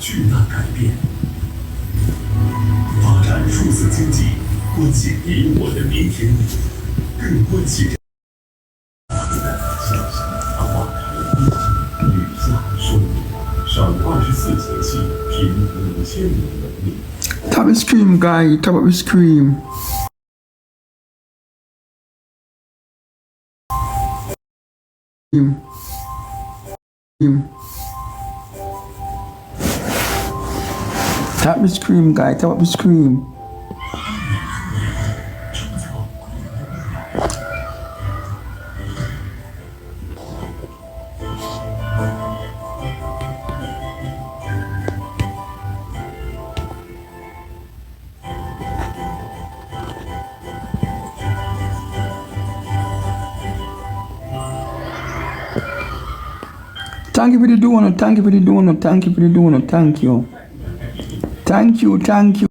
巨大改变。发展数字经济，关系你我的明天，更关系着我们的想象。花开一季，雨下霜雨，上24节气，凭5000年能力。Top is cream, guy. Top is cream. Top is cream, guy. Top is cream. Thank you for the donut, thank you for the donut, thank you for the donut, thank you. Thank you, thank you.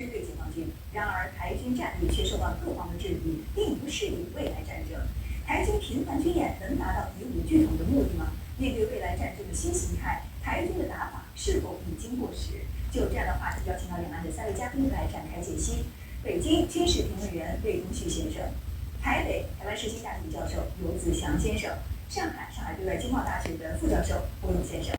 对解放军，然而台军战力却受到各方的质疑，并不适应未来战争。台军频繁军演能达到以武拒统的目的吗？面对未来战争的新形态，台军的打法是否已经过时？就这样的话题，邀请到两岸的3位嘉宾来展开解析。北京军事评论员魏东旭先生，台北台湾世新大学教授罗子祥先生，上海对外经贸大学的副教授郭勇先生。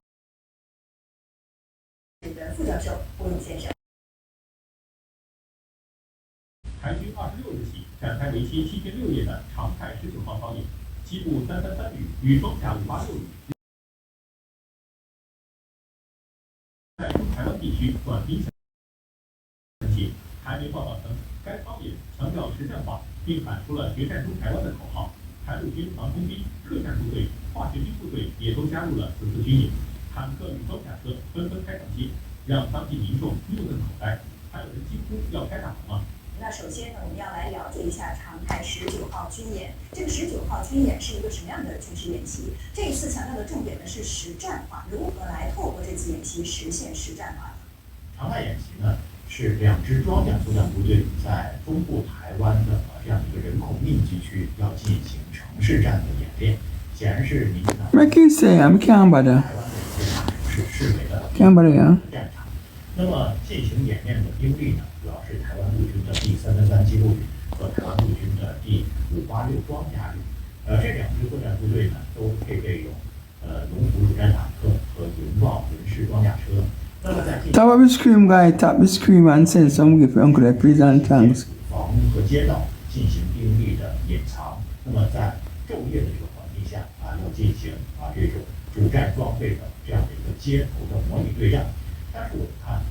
台军26日起展开为期7天6夜的常态19号操演，西部333旅与装甲586旅在中台湾地区短兵相接。台媒报道称，该操演强调实战化，并喊出了决战中台湾的口号。台陆军防空兵、特战部队、化学兵部队也都加入了此次军演，坦克与装甲车纷纷开上街，让当地民众目瞪口呆。还有人惊呼要开打了吗？那首先呢，我们要来了解一下常态19号军演。这个19号军演是一个什么样的军事演习？这一次强调的重点呢是实战化，如何来透过这次演习实现实战化？常态演习呢是2支装甲作战部队在中部台湾的这样一个人口密集区要进行城市战的演练，显然是民进党台湾的一些城市视为的战场。那么进行演练的兵力呢，主要是台湾陆军的第333机动旅和台湾陆军的第586装甲旅。这2支作战部队呢，都配备有龙虎主战坦克和云豹轮式装甲车。那么在Top of scream, guy. Top of scream and send some gift for Uncle please and thanks. 房和街道进行兵力的隐藏。那么在昼夜的这个环境下要进行这种主战装备的这样的一个街头的模拟对战。但是我们看，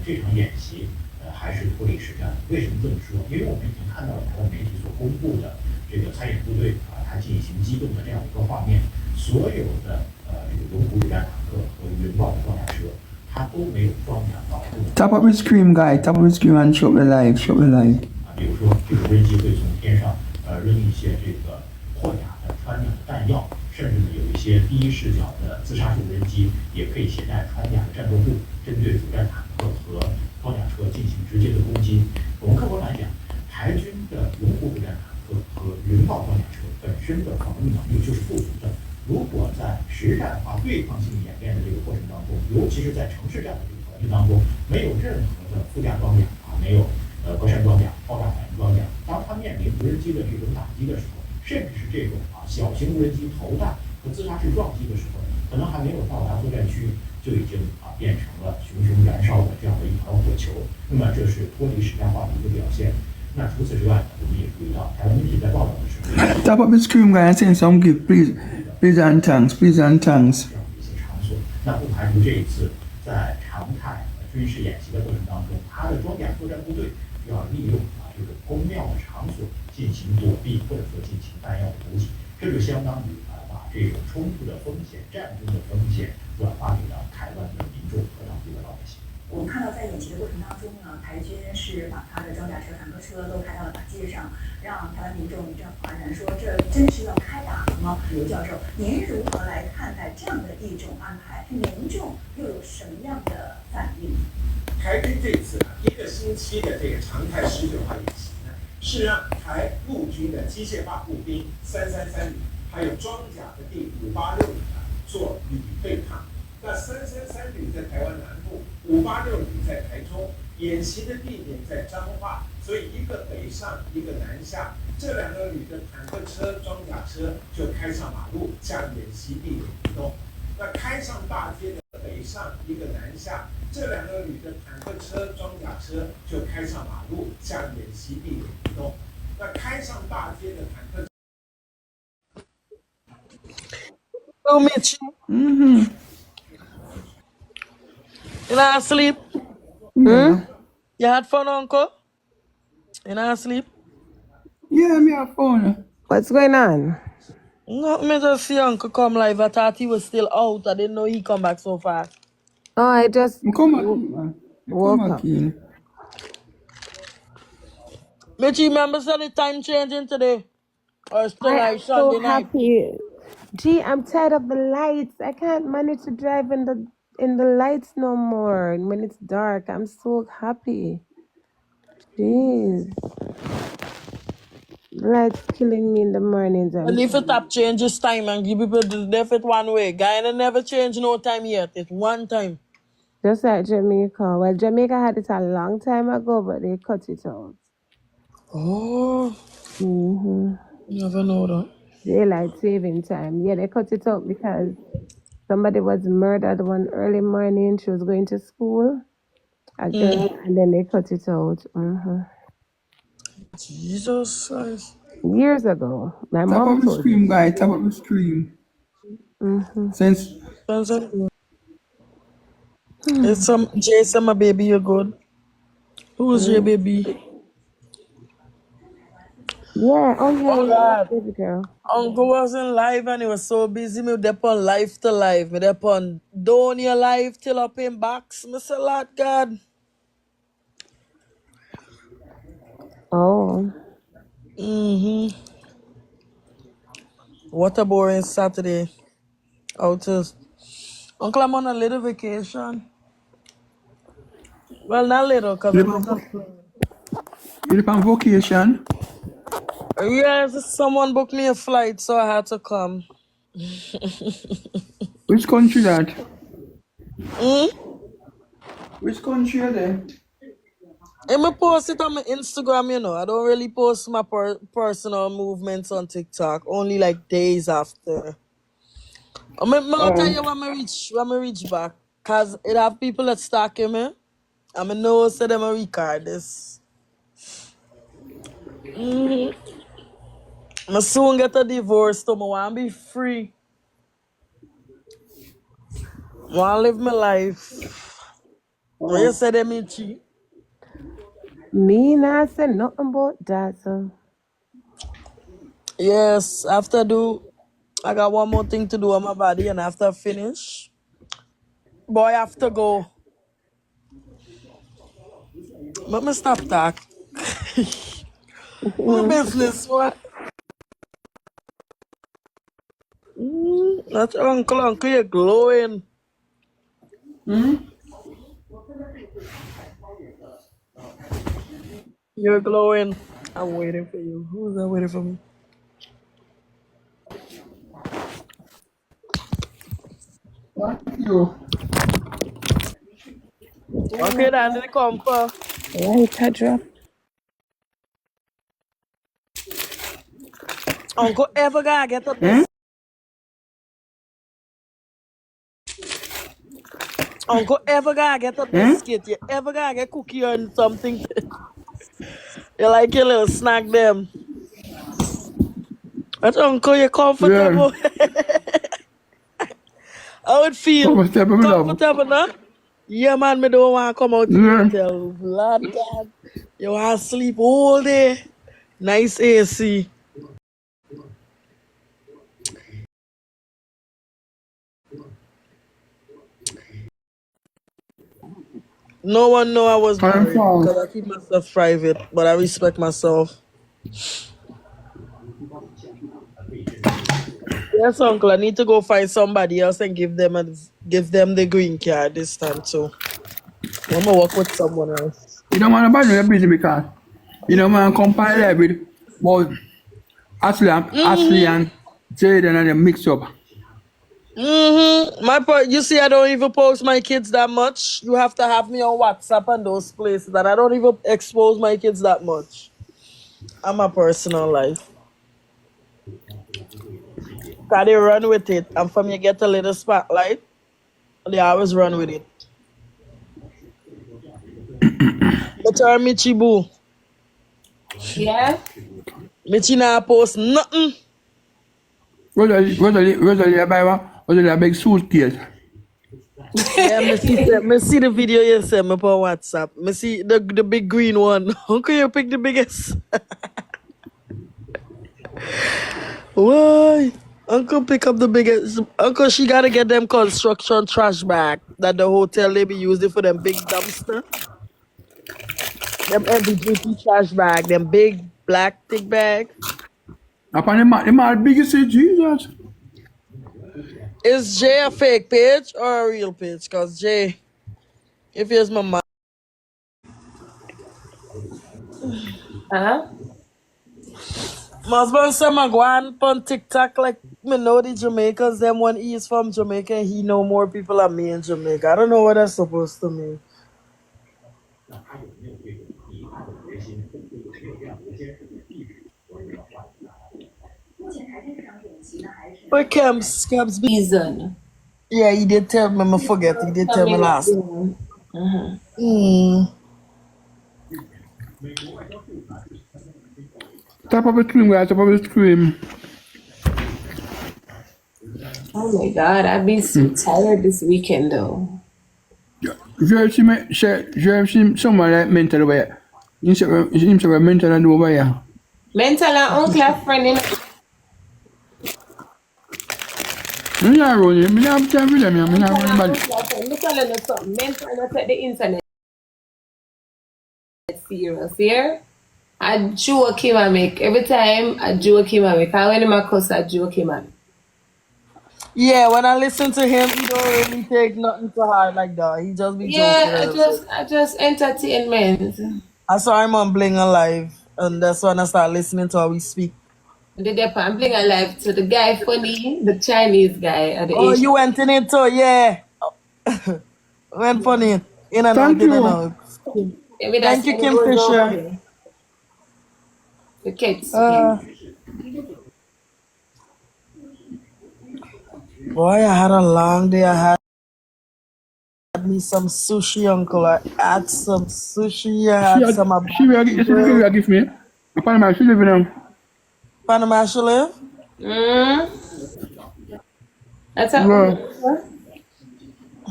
这场演习还是脱离实战。为什么这么说？因为我们已经看到了台湾媒体所公布的这个参演部队它进行机动的这样一个画面，所有的这个龙虎主战坦克和云豹的装甲车，它都没有装甲保护。Top of scream, guy. Top of scream and shop the light, shop the light. 比如说这个无人机会从天上扔一些这个破甲的穿甲的弹药，甚至呢有一些第一视角的自杀式无人机也可以携带穿甲的战斗部，针对主战坦克和装甲车进行直接的攻击。我们客观来讲，台军的龙虎主战坦克和云豹装甲车本身的防御能力就是不足的。如果在实战化对抗性演练的这个过程当中，尤其是在城市战的这个环境当中，没有任何的附加装甲没有格栅装甲、爆炸反应装甲，当它面临无人机的这种打击的时候，甚至是这种小型无人机投弹和自杀式撞击的时候，可能还没有到达作战区，就已经变成了熊熊燃烧的这样的一团火球。那么这是脱离实战化的一个表现。那除此之外，我们也注意到台湾媒体在报道的时候 Top of scream, guy. And send some gift, please and thanks, please and thanks. 这样的一些场所，那不排除这一次在常态军事演习的过程当中，它的装甲作战部队要利用这个公庙的场所进行躲避，或者说进行弹药的补给，这就相当于把这种冲突的风险、战争的风险转化给了台湾的民众和当地的老百姓。我们看到在演习的过程当中呢，台军是把他的装甲车、坦克车都开到了大街上，让台湾民众一阵哗然，说这真是要开打了吗？刘教授，您如何来看待这样的一种安排？民众又有什么样的反应？台军这次1个星期的这个常态19号演习呢，是让台陆军的机械化步兵333旅，还有装甲的第586旅做旅对抗。那333旅在台湾南部，586旅在台中，演习的地点在彰化，所以一个北上，一个南下，这2个旅的坦克车、装甲车就开上马路，向演习地点移动。那开上大街的北上，一个南下，这2个旅的坦克车、装甲车就开上马路，向演习地点移动。那开上大街的坦克。Oh, Mitch. You not asleep? Yeah. You had fun, Uncle? You not asleep? Yeah, me have phone. What's going on? No, me just see Uncle come live. I thought he was still out. I didn't know he come back so fast. Oh, I just Come back in, man. Come woke back up. in. Mitch, you remember said the time changing today? Or still I like am so Sunday night? happy. Gee, I'm tired of the lights. I can't manage to drive in the lights no more when it's dark. I'm so happy. Jeez. Lights killing me in the mornings. And if it up changes time and give people the definite one way. Guyana never change no time yet. It's one time. Just like Jamaica. Well, Jamaica had it a long time ago, but they cut it out. Oh, never know that. Daylight saving time. Yeah, they cut it out because somebody was murdered one early morning. She was going to school. A girl, and then they cut it out. Jesus Christ. Years ago. My Top mom up the told screen, me. guy. Top up the screen. Since It's some Jason, my baby, you're good. Who's your baby? Yeah, oh yeah, Oh yeah, God. baby girl. Uncle wasn't live and he was so busy. Me dep on live to live. Me dep on down your live till up in box. Me say, Lord God. Oh, What a boring Saturday. Out to Uncle, I'm on a little vacation. Well, not little, because I'm just playing. you on vacation. Yes, someone booked me a flight, so I had to come. Which country that? Hmm? Which country are they? And me post it on my Instagram, you know. I don't really post my personal movements on TikTok. Only like days after. I'll tell you when I reach back. Cause it have people that stalking me. And I know say them a record this. I soon get a divorce, so I want to be free. I want to live my life. What you say them itchy? me not say nothing about that. So. Yes, I got one more thing to do on my body, and after I finish, boy, I have to go. Let me stop talk. My business, what? That's uncle, you're glowing. You're glowing. I'm waiting for you. Who's that waiting for me? You. Okay, then they come for. Right, I drop. Uncle ever gotta get up this. Uncle ever gotta get a biscuit. You ever gotta get cookie or something. You like your little snack them. But uncle, you're comfortable. How it feel? Comfortable, me love. Comfortable, no? Yeah, man, me don't want to come out here Yeah. and tell Lord God. You want to sleep all day. Nice AC. No one know I was I'm married from. because I keep myself private, but I respect myself. Yes, uncle. I need to go find somebody else and give them the green card this time too. I'm gonna work with someone else. You don't want to buy your busy because you don't want to compile with both Ashley and Jayden and them mix up. You see, I don't even post my kids that much. You have to have me on WhatsApp and those places, and I don't even expose my kids that much. I'm a personal life. Cause they run with it, and from you get a little spotlight, they always run with it. But Michi boo, Yeah? Michi nah post nothing. Rosalie, I buy one. Rosalie, a big suitcase. Yeah, me see the video you sent me on WhatsApp. Me see the big green one. How can you pick the biggest? Why? Uncle pick up the biggest. Uncle, she gotta get them construction trash bag that the hotel they be using for them big dumpster. Them heavy duty trash bag, them big black thick bag. Upon the mad biggest Jesus. Is Jay a fake page or a real page? Cause Jay, if he's my man, Huh? my husband say my go on TikTok like me know the Jamaicans. Them when he is from Jamaica, he know more people than me in Jamaica. I don't know what that's supposed to mean. But Camps be. Reason. Yeah, he did tell me, I forget. He did tell me last. Top of the screen, guys, top of the screen. Oh my God, I've been so tired this weekend though. Je have seen someone like mental away. He seems to be mental and over here. Mental and uncle are friend in I'm not running. I'm not time for them. I'm not running back. look at something. Mental and take the internet serious here. I joke him I make. Every time I joke him I make. I when him a cuss I joke him I make. Yeah, when I listen to him, he don't really take nothing to heart like that. He just be joking. I just entertainment. I saw him on Bling Alive, and that's when I started listening to how we speak. The I'm playing alive to the guy funny, the Chinese guy at the Oh, Asian. you went in it too, yeah. Went funny. In and out, Thank in and you. out. Maybe Thank you, Kim Fisher. The kids. Boy, I had a long day. I had me some sushi, uncle. I had some sushi. I had some She will give me. Upon my she living them. Panama she live? That's Yeah.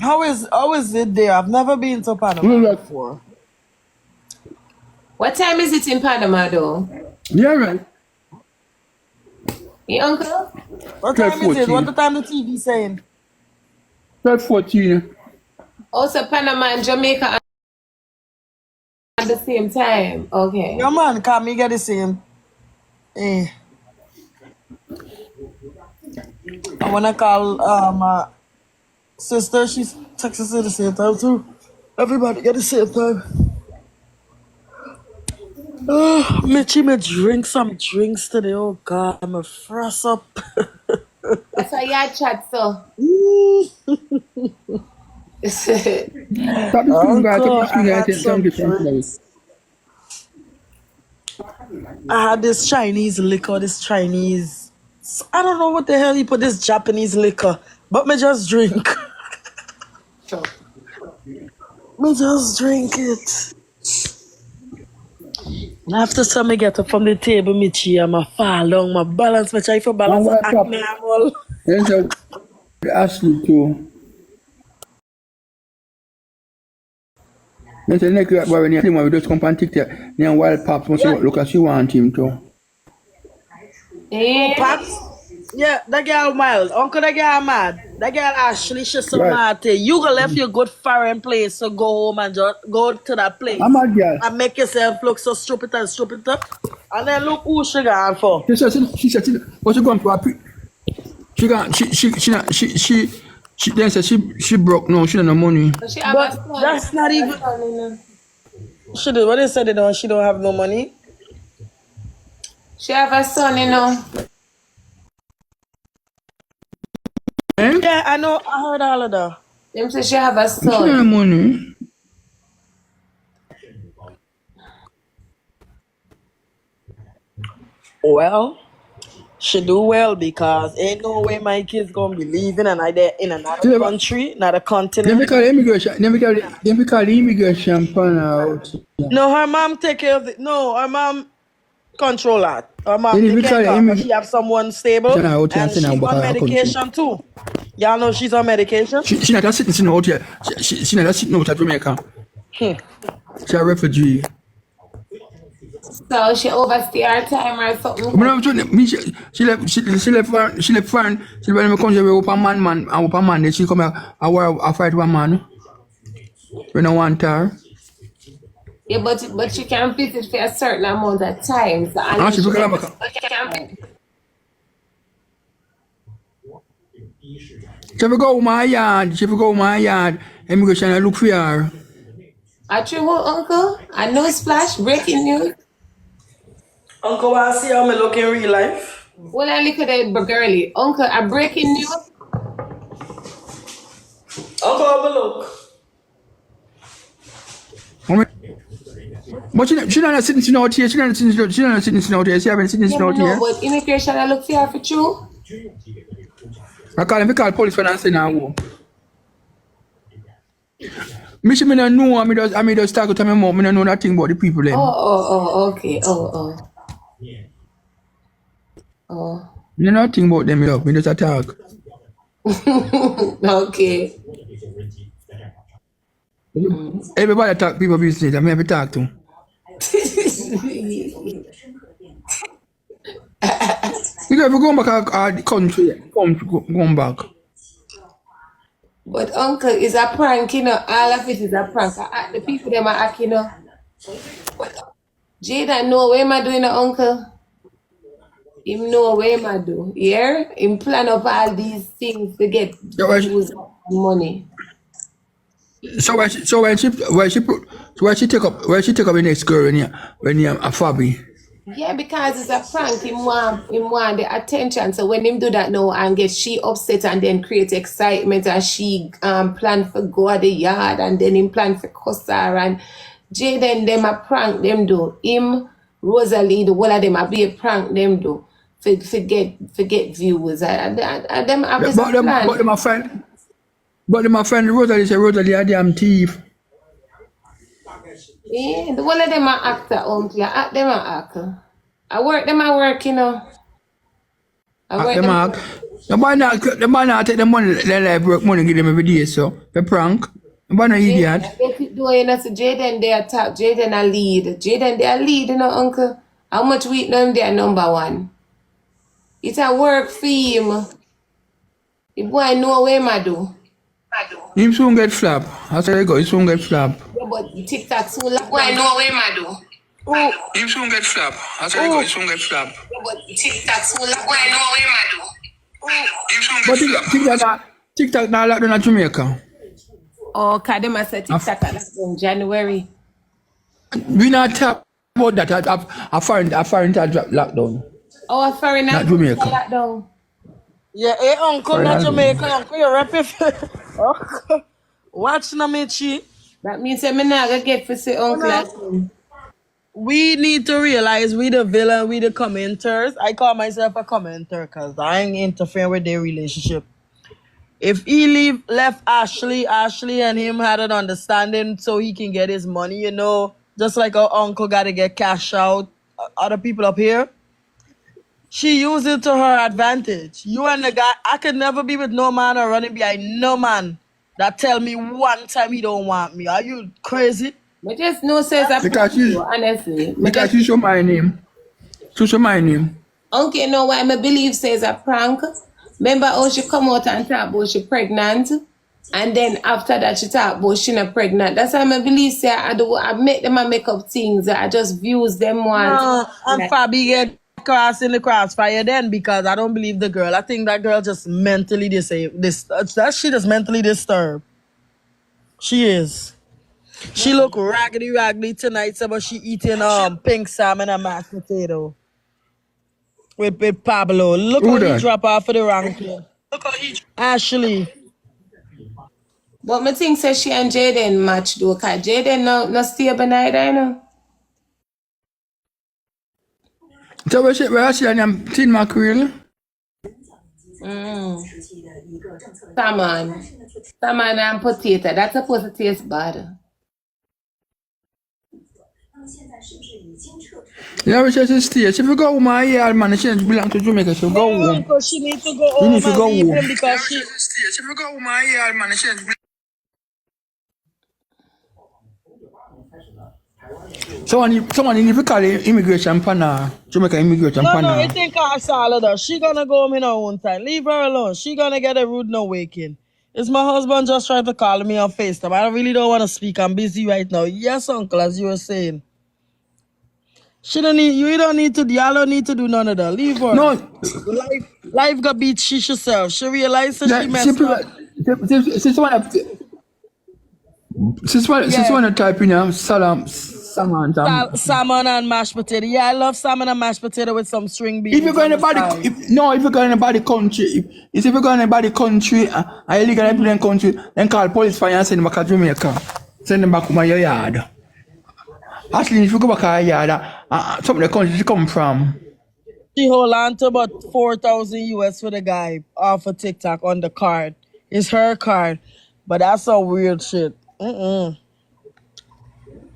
How is it there? I've never been to Panama before. What time is it in Panama though? Yeah, right. Your uncle? What time is it? 12:14. What the time the TV saying? 12:14. Also Panama and Jamaica at the same time. Okay. Your man, can me get the same. Eh. I wanna call my sister, she's Texas at the same time too. Everybody get the same time. Mitchie, me drink some drinks today. Oh God, I'm a fresh up. That's why you chat so. Stop the screen, guys. Stop the screen, guys. Thank you, thank you. I had this Chinese liquor, I don't know what the hell he put this Japanese liquor, but me just drink. Me just drink it. And after some I get up from the table, me cheer, my fall down, my balance, my try for balance, One act me all. Then so Ashley too. Then the next boy when you see him, we just come on TikTok. Then while Pops must look as she want him to. Yeah. Pops? Yeah, that girl mild. Uncle, that girl mad. That girl Ashley, she's so Right. mad. You gonna left your good foreign place to go home and just go to that place I'm a girl. and make yourself look so stupid and stupid. And then look who she gone for. She said, what you going for a she got, she then said she broke, no, she don't have no money. But she have a But son. that's not She have a even. son, you know. She did. What they said she don't have no money. She have a son, you know. Eh? Yeah, I know. I heard all of that. Them say she have a She don't have son. money. Well, she do well because ain't no way my kids gonna be leaving and I there in another country, another Then continent. we call the immigration, then we call the immigration pan out. No, her mom take care of it. No, her mom control that. Her mom Then take we care call of the her. She have someone stable immigration out here and and send her she's back on to her country. medication too. Y'all know she's on medication? She not a citizen out here. She not a citizen out of Jamaica. Hmm. She a refugee. So she overstay her time or something. But I'm telling you, she left foreign. She left in my country with a man, and with a man. Then she come here, I fight with a man. When I want her. Yeah, but she can visit for a certain amount of time. So And she took her back. She will go my yard. She will go my yard. Immigration I look for her. True, uncle. I know splash breaking news. Uncle, wanna see how me look in real life? Well, I look at that girly. Uncle, a breaking news. Uncle, how me look? But she not a citizen out here. She not a citizen out here. She haven't citizen Yeah, out no, here. but immigration I look for her for true. I call police for and now home. Me don't know. I just talk to my mom. I don't know nothing about the people them. Okay. Oh. Me know nothing about them. Me just a talk. Okay. Everybody talk people business. I me have to talk to. You ever go back to the country? Come back. But uncle is a prank, you know. All of it is a prank. The people them are acting, you know. Jayden know what am I doing, uncle? Him know what am I do. Yeah? Him plan up all these things to get views and money. So why she take up the next girl when you a Fabbi? Yeah, because it's a prank. Him want the attention. So when him do that now and get she upset and then create excitement and she plan for go at the yard and then him plan for cuss her and Jayden them a prank them do. Him, Rosealee, the whole of them a be a prank them do. Forget views. And them have this plan. But them a friend Rosealee say Rosealee a damn thief. Yeah, the whole of them are actor, uncle. Them are actor. Them are work, you know. The man not take the money, they work money, give them every day, so the prank. The man not idiot. They keep doing, you know, so Jayden they attack, Jayden a lead. Jayden they a lead, you know, uncle. How much we know him they are number one? It's a work for him. The boy know what him a do. Him soon get flap. That's how they go, he soon get flap. Yeah, but TikTok soon lock. Boy know what him a do. Him soon get flap. That's how they go, he soon get flap. Yeah, but TikTok soon lock. Boy know what him a do. But TikTok now locked down in Jamaica. Oh, cause them a say TikTok a lock down January. We not talk about that. A foreign lockdown. Oh, a foreigner Not Jamaica. lockdown. Yeah, hey, uncle, not Jamaica. Uncle, you're rapping. Uncle, watch na Michi. That means that me not gonna get for say uncle. We need to realize we the villain, we the commenters. I call myself a commenter because I ain't interfering with their relationship. If he left Ashley and him had an understanding so he can get his money, you know, just like our uncle got to get cash out, other people up here. She used it to her advantage. You and the guy, I could never be with no man or running behind no man that tell me one time he don't want me. Are you crazy? But just no says that Because you honestly. because you show my name. To show my name. Uncle, you know why I believe says a prank? Remember how she come out and talk about she pregnant? And then after that she talk about she not pregnant. That's why I believe say I make them and make up things. I just views them once. No, and Fabbi get cross in the crossfire then because I don't believe the girl. I think that girl just mentally disabled. That she just mentally disturbed. She is. She look raggedy tonight, so but she eating pink salmon and mashed potato with Pablo. Look Who how he that? drop off of the ranking. Ashley. But me think say she and Jayden match though, cause Jayden no stable neither, you know. So where she and Tin Mackerel? Salmon and potato. That's supposed to taste bad. You know, she stay. She will go home my year, man. She belong to Jamaica. She will go home. Because she need to go You home need to and go leave home. him because she... She will go home my year, man. Someone need to call immigration panel. Jamaica immigration No, panel. it ain't cost all of that. She gonna go home in her own time. Leave her alone. She gonna get a rude no waking. It's my husband just trying to call me on FaceTime. I really don't want to speak. I'm busy right now. Yes, uncle, as you were saying. She don't need, you don't need to, y'all don't need to do none of that. Leave her. No, Life got beat she herself. She realized that she messed up. Since one type in salmon. Salmon and mashed potato. Yeah, I love salmon and mashed potato with some string beans. If you're going about if you're going about the country, if you're going about the country, I illegal in the country, then call police fire and send them back to Jamaica. Send them back to my yard. Actually, if you go back to your yard, some of the country you come from. She hold on to about 4,000 US for the guy off of TikTok on the card. It's her card. But that's some weird shit.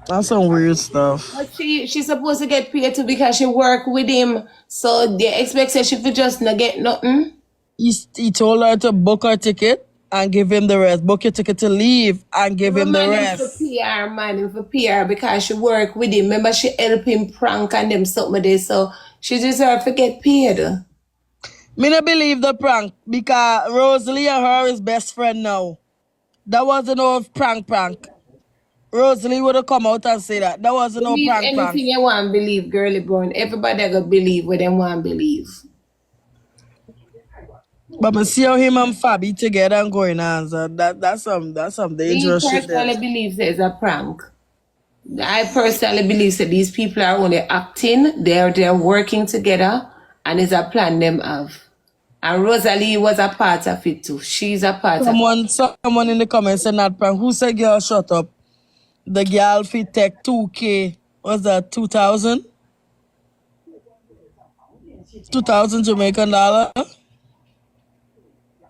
That's some weird stuff. But she's supposed to get paid too because she work with him. So they expect that she could just not get nothing. He told her to book her ticket and give him the rest. Book your ticket to leave and give him the rest. For PR because she work with him. Remember she help him prank and them something there. So she deserve to get paid. Me not believe the prank because Rosealee and her is best friend now. That wasn't no prank. Rosealee would have come out and say that. That wasn't no Believe prank. anything you want to believe, girly brown. Everybody gonna believe what they want to believe. But I see how him and Fabbi together and going on. So that's some dangerous shit there. I personally believe it's a prank. I personally believe that these people are only acting. They're working together, and it's a plan them have. And Rosealee was a part of it too. She's a part of it. Someone in the comments said not prank. Who said girl shut up? The girl fit take 2K. What's that? 2,000? 2,000 Jamaican dollar?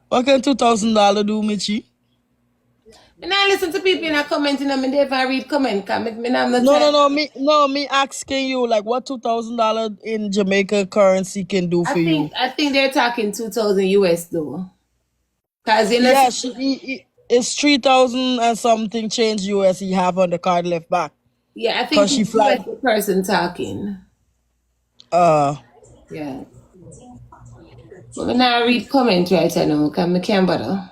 What can $2,000 do, Michi? And I listen to people in a comment and I never read comment. Me asking you like what $2,000 in Jamaica currency can do for you. I think they're talking 2,000 US though. Cause it's 3,000 and something change US he have on the card left back. Yeah, I think it's the person talking. Yeah. But when I read comment right now, I can't bother.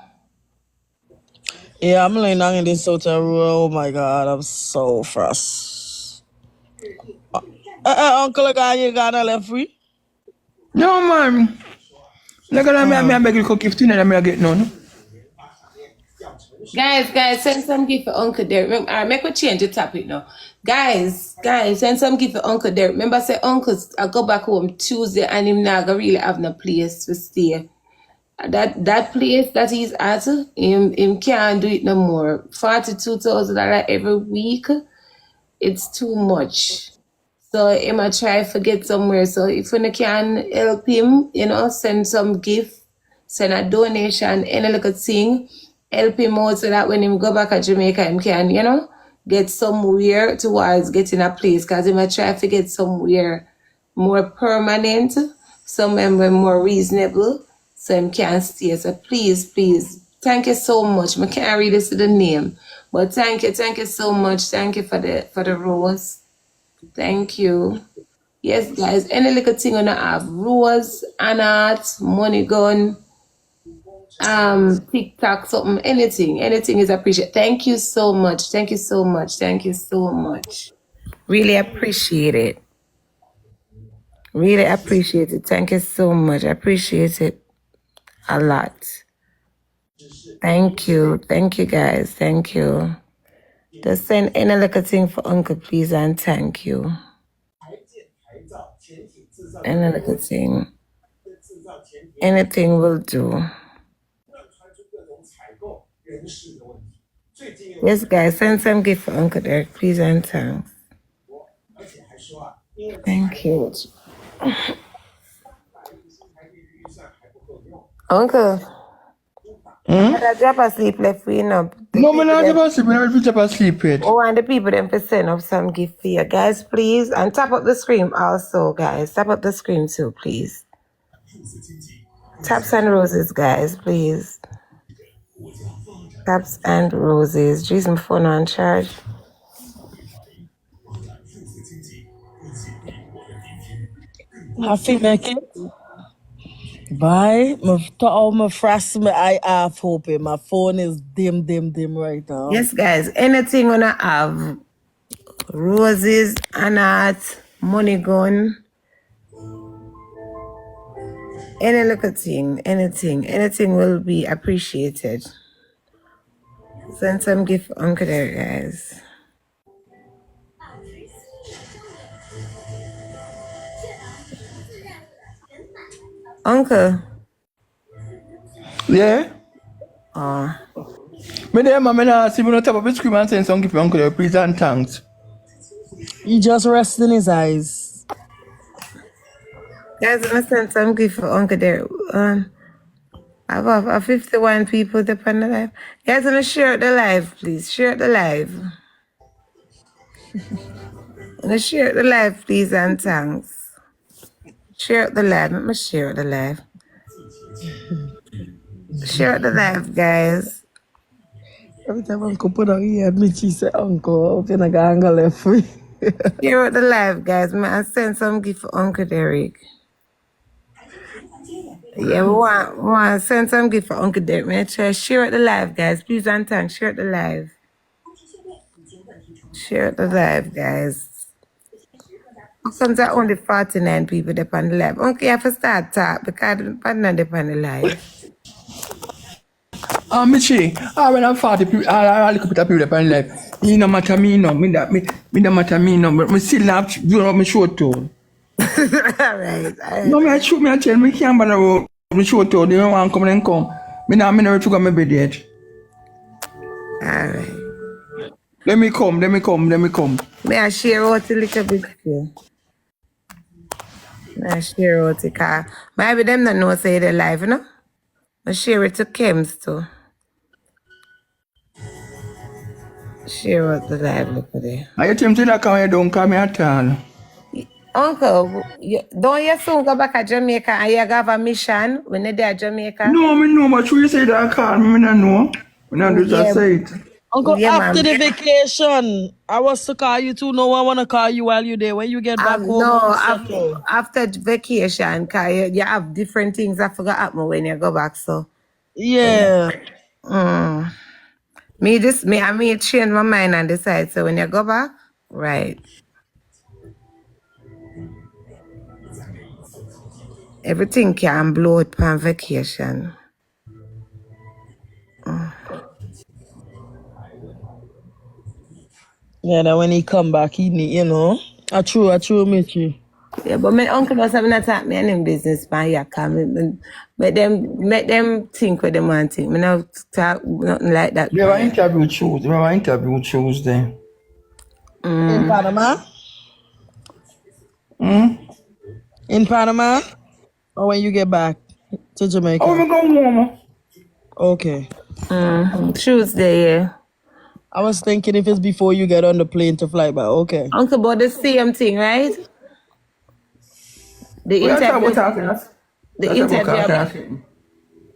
Yeah, I'm laying down in this hotel room. Oh my God, I'm so frustrated. Uncle, you gonna left free? No, man. Look at me, I beg you to give to them, I get none. Guys, send some gift for Uncle Derrick. Alright, make we change the topic now. Guys, send some gift for Uncle Derrick. Remember, I said Uncle, I go back home Tuesday and him not gonna really have no place to stay. That place that he's at, him can't do it no more. $42,000 every week, it's too much. So he might try to get somewhere. So if you can help him, send some gift, send a donation, any little thing, help him out so that when he go back to Jamaica, he can, get somewhere towards getting a place. Because he might try to get somewhere more permanent, somewhere more reasonable, so he can stay. So please, thank you so much. I can't read this to the name, but thank you so much. Thank you for the rose. Thank you. Yes, guys. Any little thing on have Rose, Anat, Money Gun, TikTok, something, anything is appreciated. Thank you so much. Thank you so much. Thank you so much. Really appreciate it. Really appreciate it. Thank you so much. I appreciate it a lot. Thank you. Thank you, guys. Thank you. Just send any little thing for Uncle, please, and thank you. Any little thing. Anything will do. Yes, guys, send some gift for Uncle Derrick, please, and thanks. Thank you. Uncle, I drop asleep left for you now. No, I'm not drop asleep. I'm not drop asleep yet. Oh, and the people them for send up some gift for you. Guys, please. And tap up the screen also, guys. Tap up the screen too, please. Taps and roses, guys, please. Taps and roses. Jeez, my phone on charge. Happy make it. Bye. My frost my eye half open. My phone is dim right now. Yes, guys. Anything wanna have roses, Anat, Money Gun. Any little thing, anything will be appreciated. Send some gift for Uncle Derrick, guys. Uncle. Yeah? Oh. Me there, man, I see me on top of the screen and send some gift for Uncle Derrick, please, and thanks. He just rests in his eyes. Guys, I'm gonna send some gift for Uncle Derrick. I have 51 people up on the live. Guys, I'm gonna share out the live, please. Share out the live. I'm gonna share out the live, please, and thanks. Share out the live. Let me share out the live. Share out the live, guys. Every time Uncle put out here, me she say, Uncle, how can I get Uncle left free? Share out the live, guys. I send some gift for Uncle Derrick. Yeah, we want to send some gift for Uncle Derrick. Make sure share out the live, guys. Please and thanks. Share out the live. Share out the live, guys. How comes there only 49 people up on the live? Uncle, you have to start talk because I'm not up on the live. Michi, when I'm 40 people, I look at people up on live. You know, matter me, no. Me don't matter me, no. But I still have to do my show too. Alright. No, I tell me can't bother my show too. They don't want to come and come. Me never to go my bed yet. Alright. Let me come. May I share out a little bit here? May I share out the car? Maybe them don't know say they're live, you know? I share it to Kems too. Share out the live, look at it. I tell him that come here, don't come here at all. Uncle, don't you soon go back to Jamaica and you have a mission when you're there at Jamaica? No, but you say that call me, I don't know. When I just say it. Uncle, Yeah, after man. the vacation, I was to call you too. No, I want to call you while you're there. When you get back home, No, after vacation, cause you have different things that forgot happen when you go back. So yeah. me change my mind and decide. So when you go back, right? Everything can blow it on vacation. Yeah, that when he come back, he need, you know. I true, Michi. Yeah, but my uncle was having a talk me and him business man, yeah, come make them think what they want to think. Me not talk nothing like that. We have an interview Tuesday. In Panama? In Panama? Or when you get back to Jamaica? Oh, we go home. Okay. Tuesday, yeah. I was thinking if it's before you get on the plane to fly back. Okay. Uncle, but the same thing, right? The interview.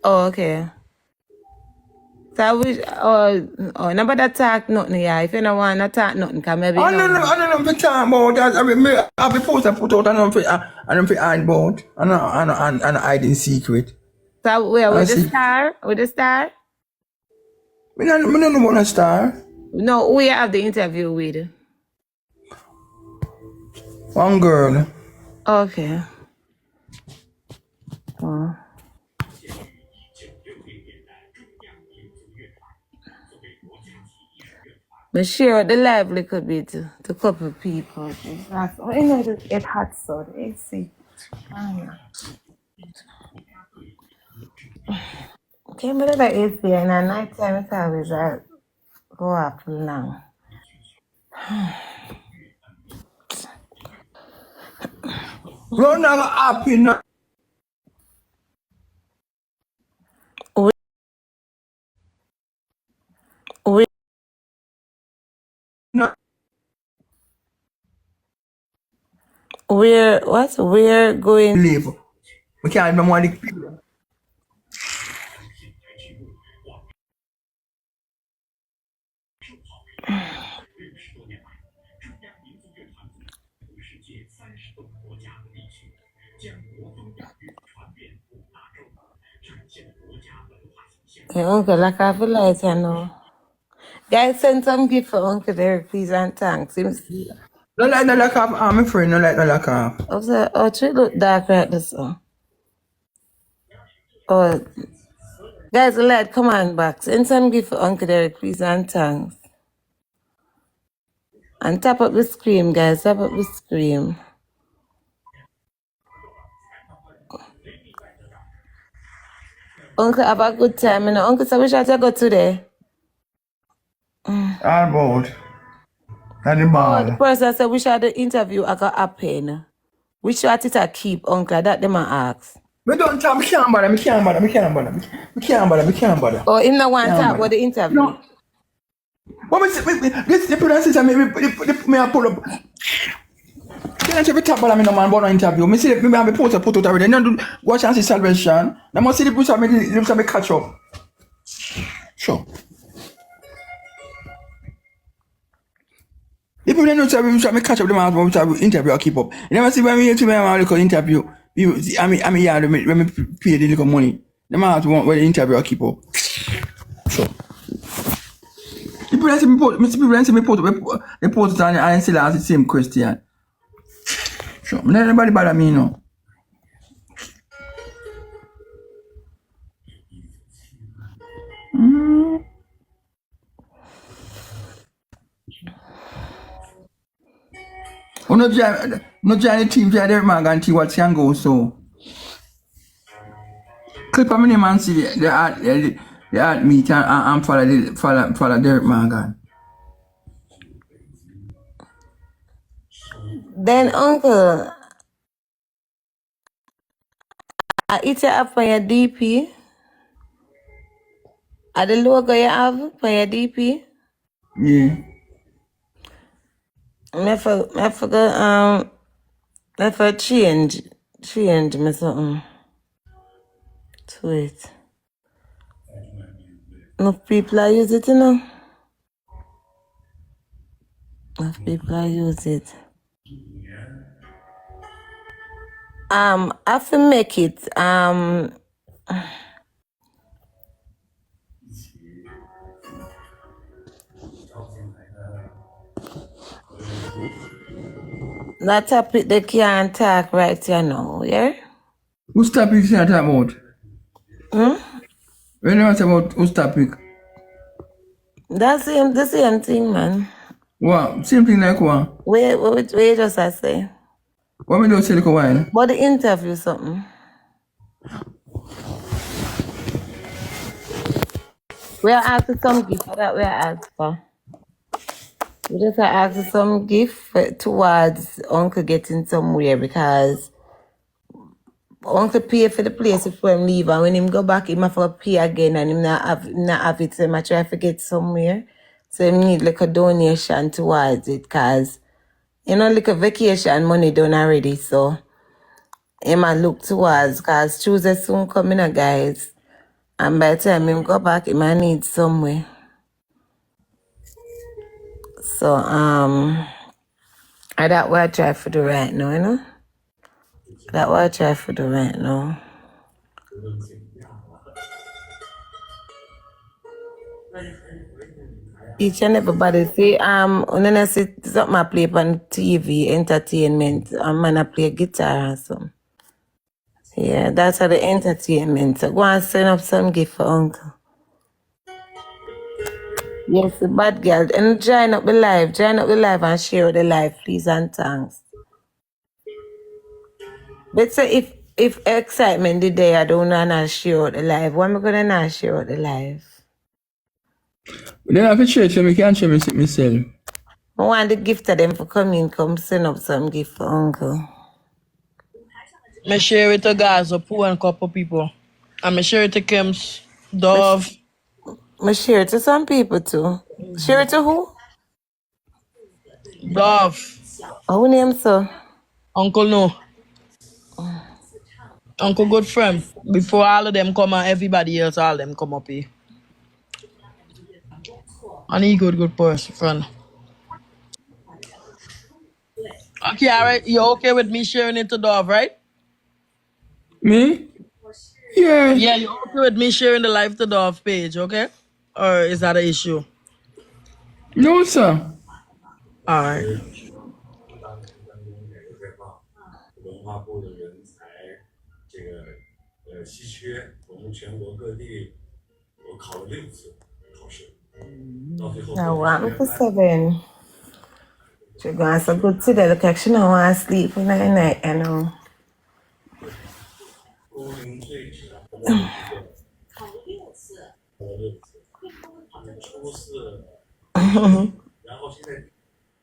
Oh, okay. So I wish, nobody talk nothing, yeah. If you don't want to talk nothing, can maybe I don't know if you talk about that. I mean, I be post I put out, I don't know if hide about. I don't hide in secret. So where, I with the see. star? With the star? I don't know about a star. No, who you have the interview with? One girl. Okay. Oh. But share the live little bit to a couple of people. Oh, you know, it hot so let's see. Okay, but like it's there and at night time it's always go up long. Run out happy now. We we're going. Live. We can't even want the people. Hey, Uncle, like I feel like you know. Guys, send some gift for Uncle Derrick, please, and thanks. No like no like off. I'm a friend. No like no like off. It look dark right this one. Oh, guys, the light, come on back. Send some gift for Uncle Derrick, please, and thanks. And tap up the screen, guys. Tap up the screen. Uncle, have a good time. You know, Uncle, so we shall go today. All about. That's the The ball. person said we shall the interview I got happen. We shall it a keep, Uncle. That them a ask. We don't talk. We can't bother. We can't bother. We can't bother. We can't bother. We can't bother. Oh, him no want Can't talk bother. about the interview. No. What was this? The pronunciation me I pull up. Can't you talk about me no man about no interview? Me see me have a post put out already. No do watch and see salvation. I must see the push me catch up. Sure. If you don't know we try me catch up them out when we try interview I keep up. You never see when we to me a little interview. I mean yeah when me pay the little money. Them out when the interview I keep up. Sure. People don't see me post they post it and still ask the same question. Sure. Not anybody bother me no. No join the team, join Derrick man and see what can go so. Clip of my name and see the art meet and follow Derrick Morgan. Then Uncle, I eat it up for your DP. Are the logo you have for your DP? Yeah. I forgot I for change me something to it. Enough people are use it, you know. Enough people are use it. I have to make it that topic they can't talk right here now, yeah? Whose topic is that about? When you ask about whose topic? That's the same thing, man. What? Same thing like what? Wait, just I say. What me do say like a while? But the interview something. We are asking some gift that we are asked for. We just are asking some gift towards Uncle getting somewhere because Uncle pay for the place before him leave and when him go back him have to pay again and him not have it so him try to get somewhere. So him need like a donation towards it because you know like a vacation money done already so him a look towards because Tuesday soon coming guys. And by the time him go back, he might need somewhere. So, that what I try to do right now, you know? That what I try to do right now. Each and everybody say, when I see something I play on TV, entertainment, man I play guitar or something. Yeah, that's how the entertainment. So go and send up some gift for uncle. Yes, the bad girl. And join up the live and share the live, please and thanks. But say if excitement the day I don't know not share out the live, why am I gonna not share out the live? Then I have to share so I can share myself. I want the gift of them for come send up some gift for uncle. Me share it to guys, a poor and couple people. And me share it to Kim's, Dove. I share it to some people too. Share it to who? Dove. Who name so? Uncle No. Uncle good friend. Before all of them come and everybody else, all them come up here. And he good person, friend. Okay, alright. You okay with me sharing it to Dove, right? Me? Yeah. Yeah, you okay with me sharing the live to Dove page, okay? Or is that an issue? No, sir. Alright. 文化部的人才这个稀缺，我们全国各地我考了6次考试，到最后 I want for 7. She going so good today. Look like she don't want to sleep for night, I know. 工龄最长的一个考了6次，初四，然后现在，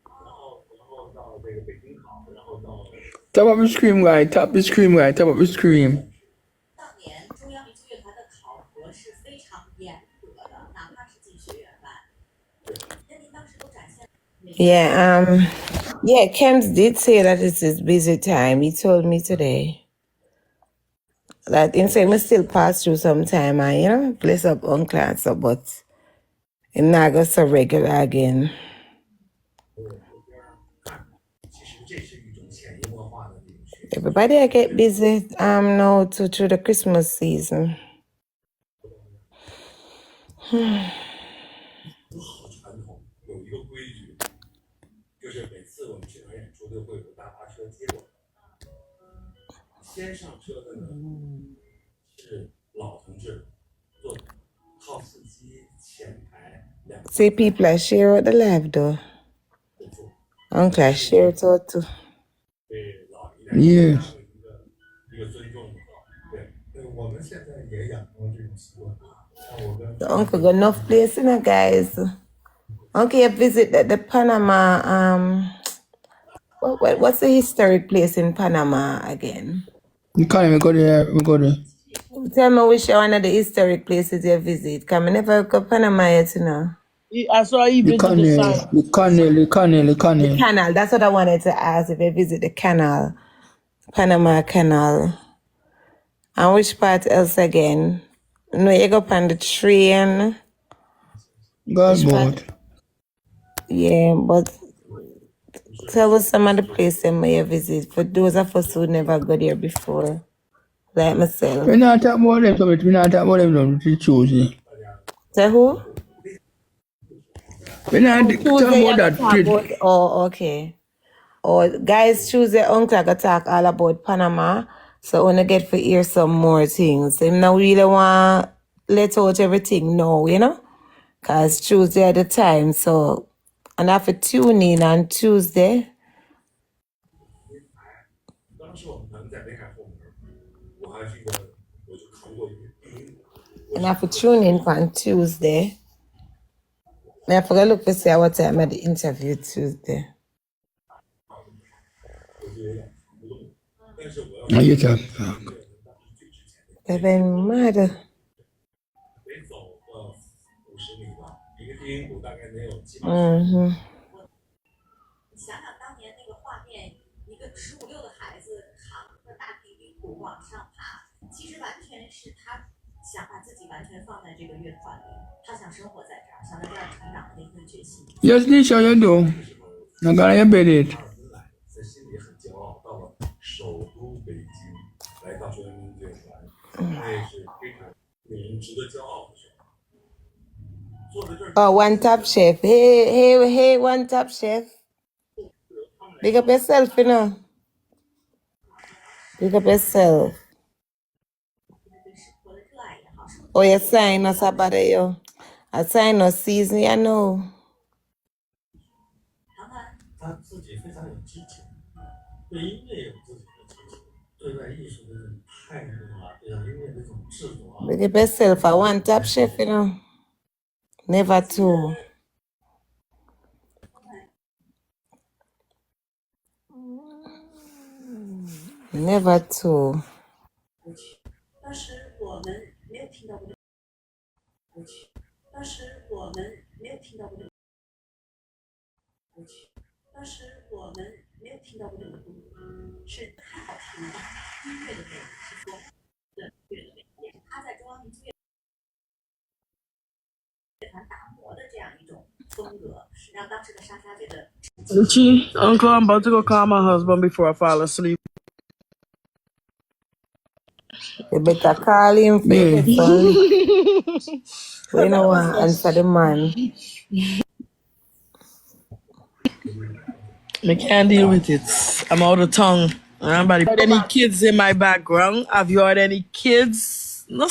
然后到这个北京考，然后到。Tap up the screen, right? Tap the screen, right? Tap up the screen. 当年中央民族乐团的考核是非常严格的，哪怕是进学员班。那您当时都展现。Yeah, Kems did say that it's his busy time. He told me today that he said we still pass through some time and, you know, place up uncle and so, but him not go so regular again. Everybody I get busy now through the Christmas season. 不好传统，有一个规矩，就是每次我们现场演出都会有大巴车接我们。先上车的呢是老同志，坐靠司机前排2个。 See, people are share out the live though. Uncle I share it out too. 对老一代 Yes. 一个尊重。对，我们现在也养成了这种习惯。 The uncle got enough place, you know, guys. Uncle, you visit the Panama. What's the historic place in Panama again? You can't even go there. We go there. Tell me which one of the historic places you visit. Because I never go to Panama yet, you know. I saw you The visit the site. canal. The canal. That's what I wanted to ask. If you visit the canal, Panama Canal. And which part else again? No, you go up on the train. God boat. Yeah, but tell us some of the places you may visit. For those of us who never go there before. Like myself. We're not talking about them, so we're not talking about them, no, it's Tuesday. Say who? We're not Tuesday, talking you about talk that. about, oh, okay. Oh, guys, Tuesday, Uncle gonna talk all about Panama. So when I get to hear some more things. Him now really want let out everything now, you know? Because Tuesday at the time. So, and I have to tune in on Tuesday. 当时我们能在北海后门，我还是一个，我就考过一个第一。 And I have to tune in on Tuesday. And I forgot to look to see what time at the interview Tuesday. Now you talk. They've been mad. 得走个50米吧，一个低音鼓大概能有7、8嗯。想想当年那个画面，一个15、16的孩子扛着大低音鼓往上爬，其实完全是他想把自己完全放在这个乐团里，他想生活在这儿，想在这儿成长的那份决心。Yes, Nisha, you do. I'm gonna bet it. 在心里很骄傲，到了首都北京，来到全民乐团，那也是非常令人值得骄傲的事。坐在这儿， Oh, one top chef. Hey, one top chef. Big up yourself, you know. Big up yourself. Oh, you sign us about it, yo. I sign us season, you know. 他自己非常有激情，对音乐有自己的激情，对待艺术的态度啊，对待音乐的这种制作啊。 Big up yourself. I one top chef, you know. Never two. Never two. 当时我们没有听到过歌曲，当时我们没有听到过歌曲，当时我们没有听到过这个歌，是太好听了。音乐的美是说的乐的美，也是他在中央民族乐团打磨的这样一种风格，让当时的莎莎觉得。 Gee, Uncle, I'm about to go call my husband before I fall asleep. You better call him for Yeah. your son. We don't want to answer the man. I can't deal with it. I'm out of tongue. Anybody heard any kids in my background? Have you heard any kids? No.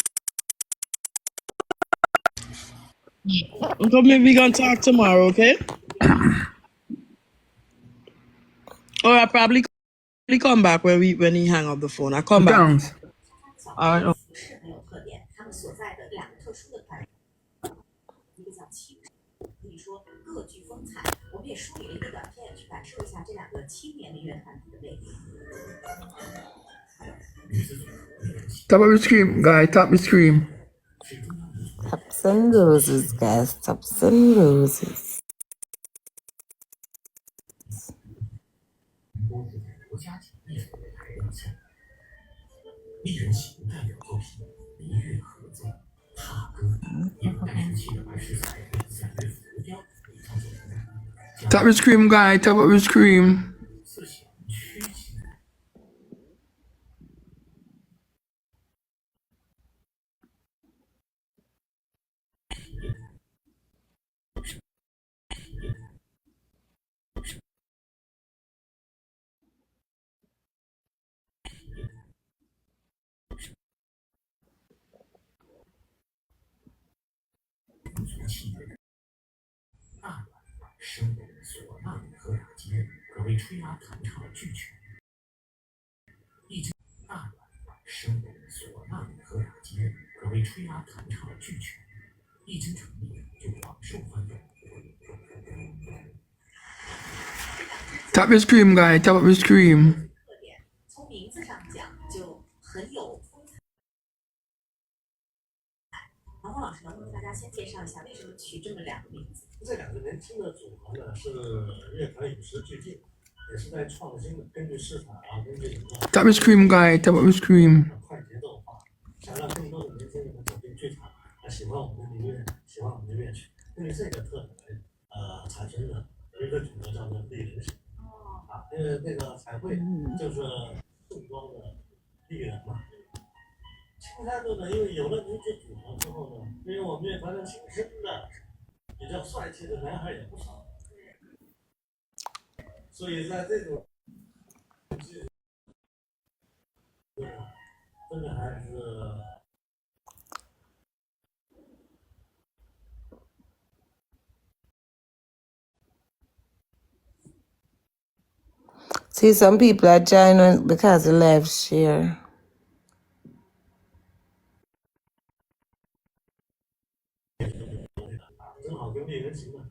Uncle, maybe we gonna talk tomorrow, okay? Or I probably come back when he hang up the phone. I come back. Thanks. All right. 服饰很有特点，他们所在的两个特殊的团，一个叫青，可以说各具风采。我们也梳理了一个短片，去感受一下这两个青年的乐团的魅力。 Top of the screen, guy. Top the screen. Tops and roses, guys. Tops and roses. 国家级艺术表现，艺人形代表作品《民乐合奏》《踏歌》，以带时器的白石彩闪对浮雕为创作灵感， Top of the screen, guy. Top of the screen. 自行曲起。 大阮声本唢呐与和雅间，可谓吹拉弹唱俱全。一支大阮声本唢呐与和雅间，可谓吹拉弹唱俱全。一经成立，就广受欢迎。 Top of the screen, guy. Top of the screen. 特点从名字上讲就很有风采。王峰老师能不能大家先介绍一下为什么取这么两个名字？这两个年轻的组合呢，是乐团与时俱进，也是在创新的，根据市场啊，根据什么 Top of the screen, guy. Top of the screen. 快节奏化，想让更多的年轻人走进剧场，喜欢我们的音乐，喜欢我们的乐曲。根据这个特点产生的有一个组合叫做丽人型。啊，那个彩绘就是宋庄的丽人嘛。青山队呢，因为有了女子组合之后呢，因为我们乐团的新生的比较帅气的男孩也不少，所以在这种真的还是。 See, some people are joining because the live share. 正好跟猎人行呢